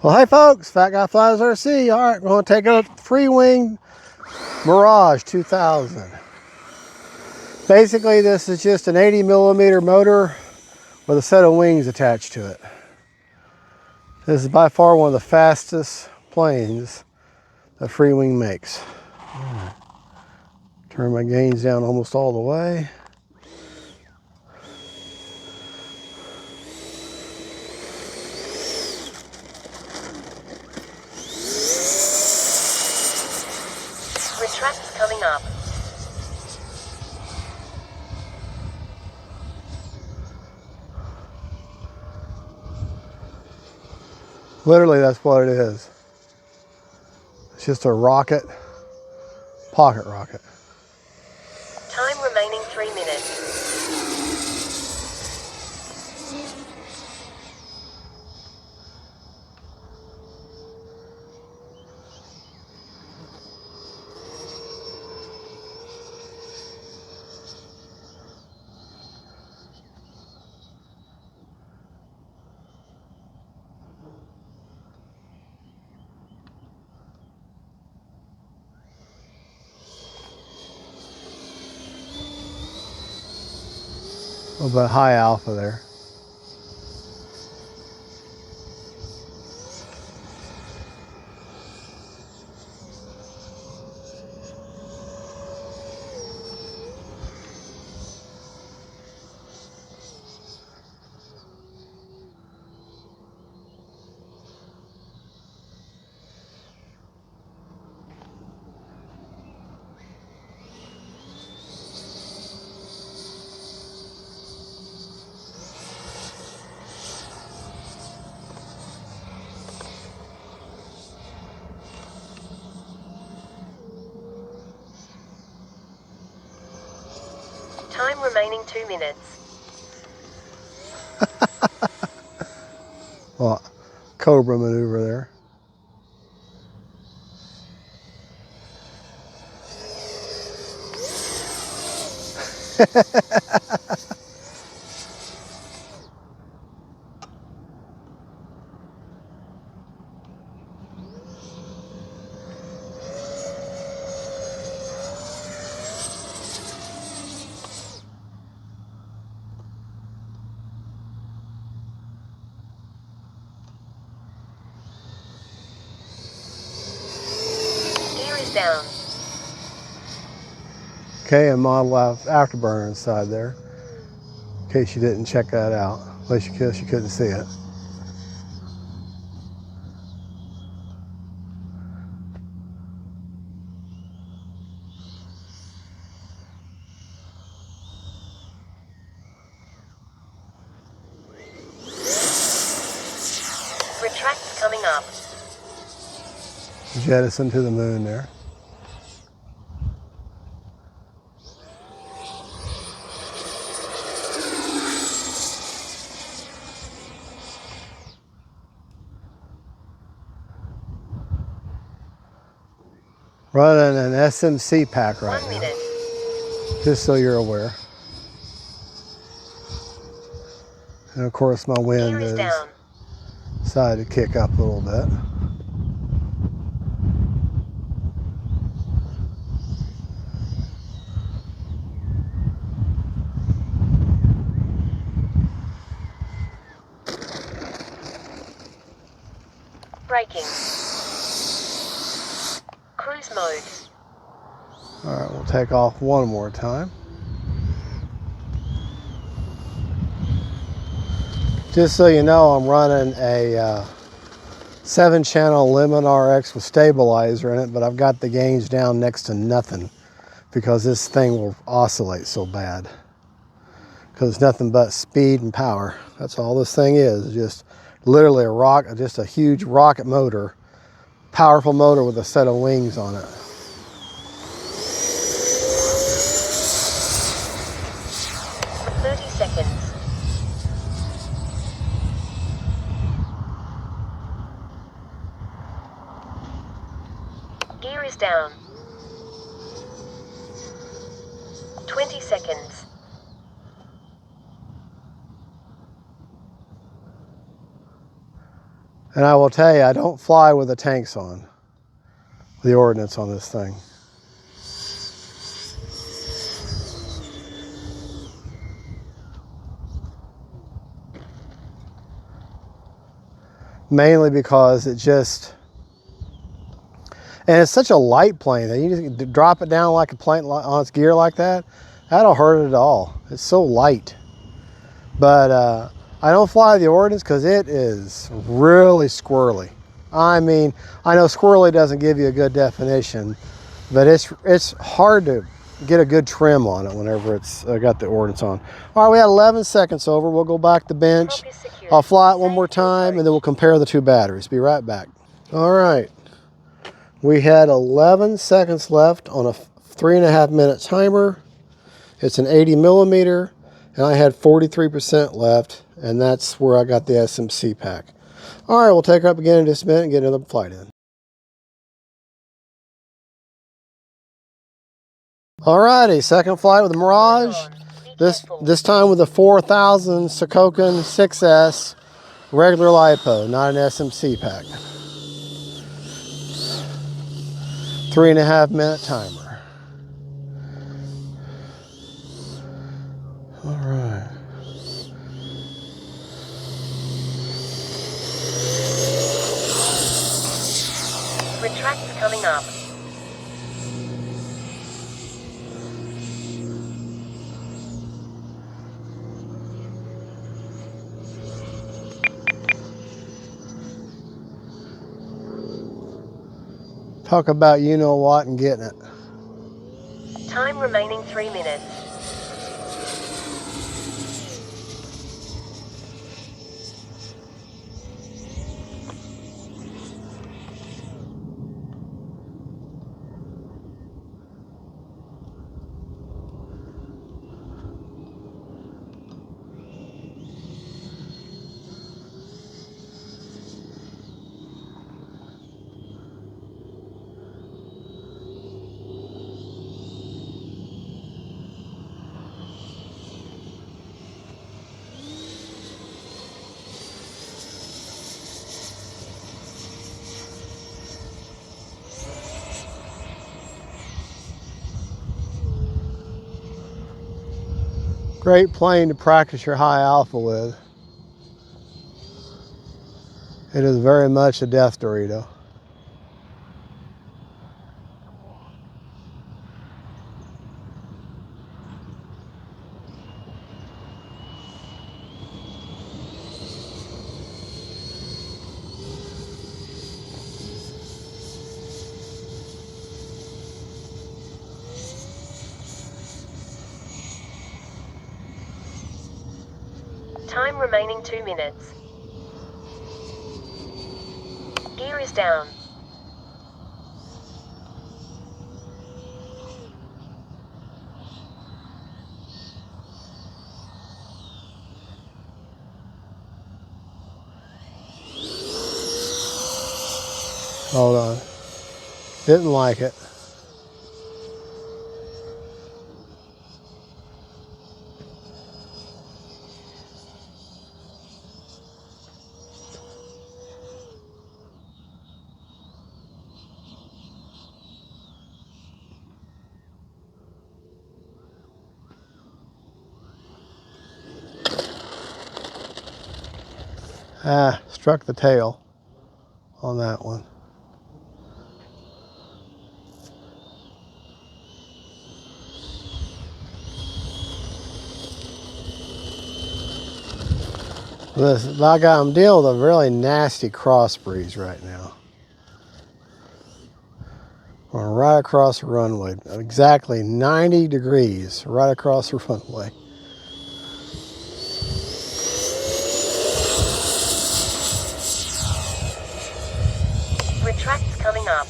Well, hey folks, Fat Guy Flies RC. All right, we're going to take a FREEWING Mirage 2000. Basically, this is just an 80mm motor with a set of wings attached to it. This is by far one of the fastest planes that FREEWING makes. Right. Turn my gains down almost all the way. Retract coming up. Literally, that's what it is. It's just a rocket, pocket rocket. Time remaining 3 minutes. A little bit high alpha there. Time remaining 2 minutes. Well, Cobra maneuver there. Gear is down. Okay, and model afterburner inside there, in case you didn't check that out. Unless you couldn't see it. Retract coming up. Jettison to the moon there. Running an SMC pack right 1 now, minute. just so you're aware. And of course my wind Gear is down. decided to kick up a little bit. Braking. Cruise mode. All right, we'll take off one more time. Just so you know, I'm running a 7-channel Lemon RX with stabilizer in it, but I've got the gains down next to nothing because this thing will oscillate so bad. Because it's nothing but speed and power. That's all this thing is, just literally just a huge rocket motor, powerful motor with a set of wings on it. Gear is down. 20 seconds. And I will tell you, I don't fly with the tanks on, the ordnance on this thing. Mainly because it just, and it's such a light plane that you just drop it down like a plane on its gear like that, that'll hurt it at all. It's so light. But I don't fly the ordnance because it is really squirrely. I mean, I know squirrely doesn't give you a good definition, but it's hard to get a good trim on it whenever it's got the ordnance on. All right, we had 11 seconds over. We'll go back to bench. I'll fly it one more time, and then we'll compare the two batteries. Be right back. All right. We had 11 seconds left on a 3.5 minute timer. It's an 80 millimeter, and I had 43% left, and that's where I got the SMC pack. All right, we'll take her up again in just a minute and get another flight in. Alrighty, second flight with the Mirage. This time with a 4000 Sokokin 6S regular LiPo, not an SMC pack. 3.5 minute timer. All right. Retracts coming up. Talk about you know what and getting it. Time remaining 3 minutes. Great plane to practice your high alpha with. It is very much a death Dorito. Time remaining 2 minutes. Gear is down. Hold on. Didn't like it. Struck the tail on that one. Listen, I'm dealing with a really nasty cross breeze right now. We're right across the runway, exactly 90 degrees right across the runway. Retracts coming up.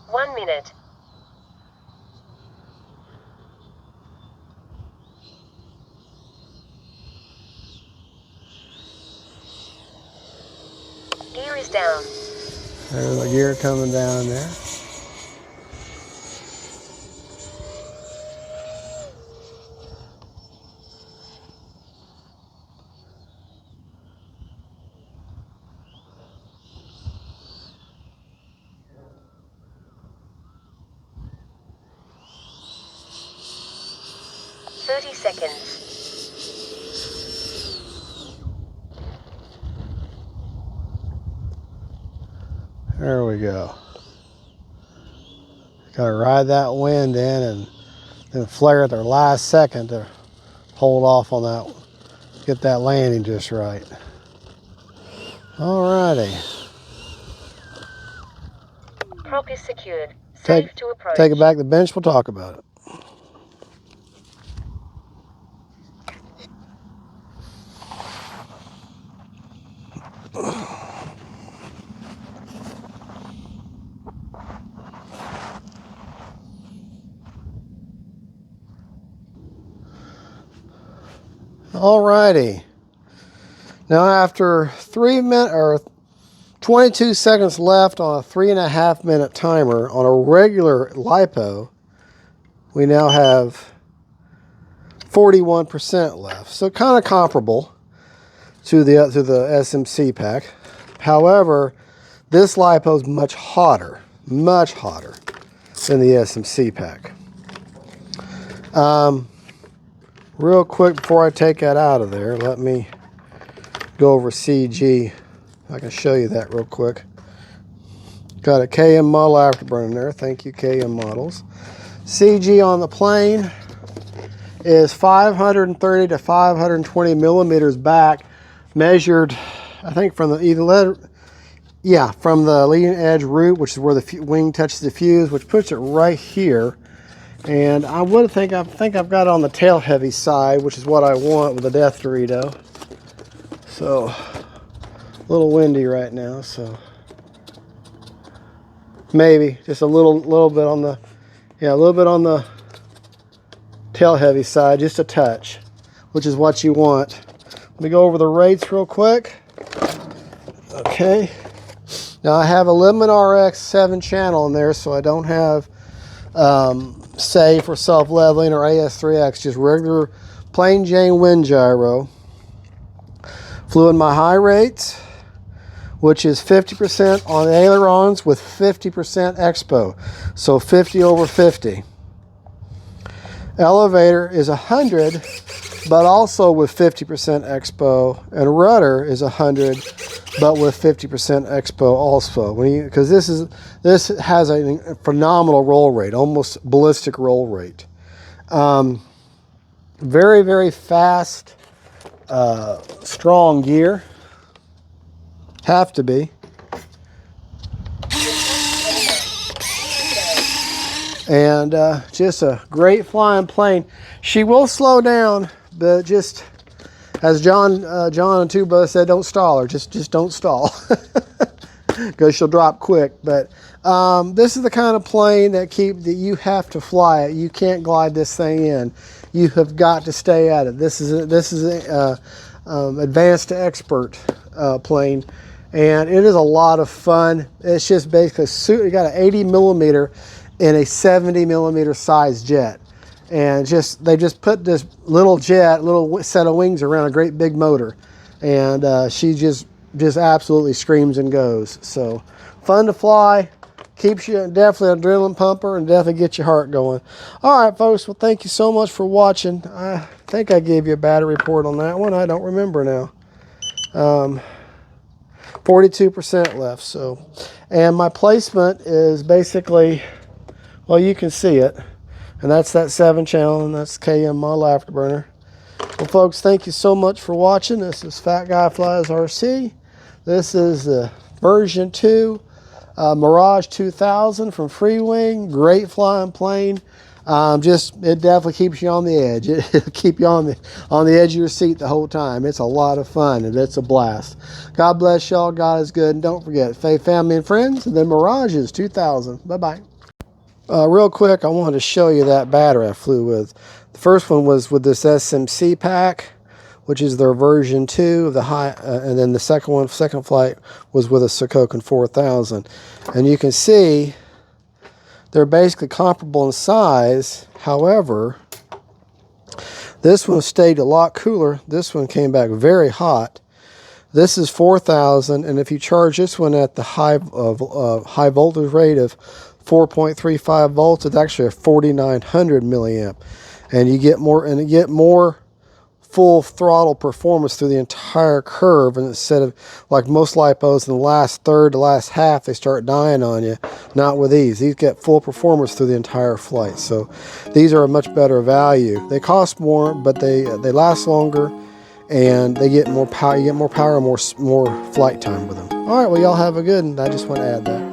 One minute. Gear is down. There's the gear coming down there. Seconds. There we go. Got to ride that wind in and then flare at their last second to hold off on that, get that landing just right. Alrighty. Prop is secured. Safe to approach. Take it back to the bench, we'll talk about it. Alrighty. Now after 22 seconds left on a 3.5 minute timer on a regular LiPo, we now have 41% left. So kind of comparable to the SMC pack. However, this LiPo is much hotter than the SMC pack. Real quick before I take that out of there, let me go over CG. I can show you that real quick. Got a KM model afterburner there. Thank you, KM models. CG on the plane is 530 to 520 millimeters back, measured, I think from the from the leading edge root, which is where the wing touches the fuse, which puts it right here. And I think I've got it on the tail heavy side, which is what I want with the Death Dorito. So a little windy right now, so maybe just a little bit on the tail heavy side, just a touch, which is what you want. Let me go over the rates real quick. Okay. Now I have a Limit RX 7-channel in there, so I don't have safe or self-leveling or AS3X, just regular plain Jane wind gyro. Flew in my high rates, which is 50% on the ailerons with 50% expo, so 50 over 50. Elevator is 100, but also with 50% expo, and rudder is 100, but with 50% expo also. Because this has a phenomenal roll rate, almost ballistic roll rate. Very, very fast, strong gear. Have to be. And just a great flying plane. She will slow down, but just as John and Tuba said, don't stall her. Just don't stall, because she'll drop quick. But this is the kind of plane that you have to fly it. You can't glide this thing in. You have got to stay at it. This is advanced to expert plane, and it is a lot of fun. It's just basically you got an 80 millimeter in a 70 millimeter size jet, and they just put this little set of wings around a great big motor, and she just absolutely screams and goes. So fun to fly, keeps you definitely an adrenaline pumper, and definitely gets your heart going. All right, folks. Well, thank you so much for watching. I think I gave you a battery report on that one. I don't remember now. 42% left. So, and my placement is basically, well, you can see it, and that's that 7-channel, and that's KM model afterburner. Well, folks, thank you so much for watching. This is Fat Guy Flies RC. This is the version 2 Mirage 2000 from FREEWING. Great flying plane. It definitely keeps you on the edge. It'll keep you on the edge of your seat the whole time. It's a lot of fun, and it's a blast. God bless y'all. God is good. And don't forget, faith, family, and friends. And then Mirages 2000. Bye-bye. Real quick, I wanted to show you that battery I flew with. The first one was with this SMC pack, which is their version 2 of the high, and then the second flight was with a Sikokin 4000. And you can see they're basically comparable in size. However, this one stayed a lot cooler. This one came back very hot. This is 4,000, and if you charge this one at the high voltage rate of 4.35 volts, it's actually a 4,900 milliamp, and you get more full throttle performance through the entire curve. And instead of like most LiPos in the last third, the last half, they start dying on you. Not with these. These get full performance through the entire flight. So these are a much better value. They cost more, but they last longer, and they get more power. You get more power, more flight time with them. All right, well, y'all have a good one. I just want to add that.